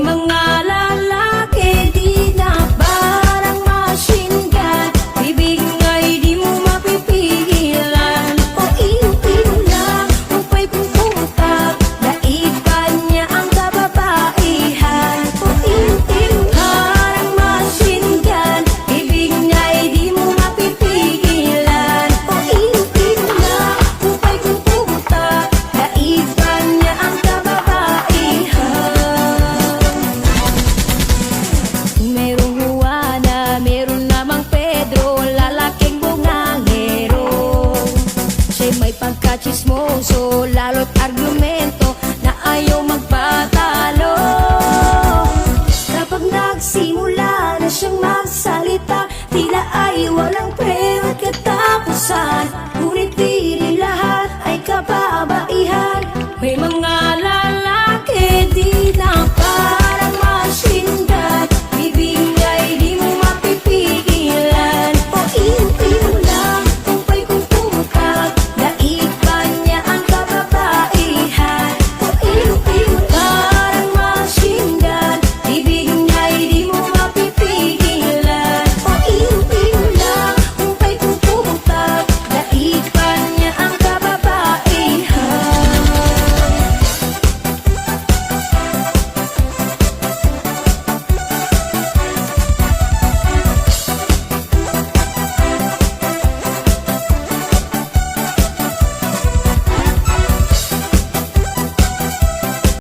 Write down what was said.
mga lalaki di na parang machine gun. Bibig nga'y di mo mapipigilan. O iyo-iyo lang, upay puputak. Naipan niya ang kababaihan. O iyo-iyo parang machine gun. Bibig nga'y di mo mapipigilan. O iyo-iyo lang, upay puputak. Naipan niya ang kababaihan. Merong Juana, meron namang Pedro, lalaking bungangero. Siya'y may pagkachismoso, lalo't argumento na ayaw magpatalo. Kapag nagsimula na siyang magsalita, tila ay walang pre at katapusan.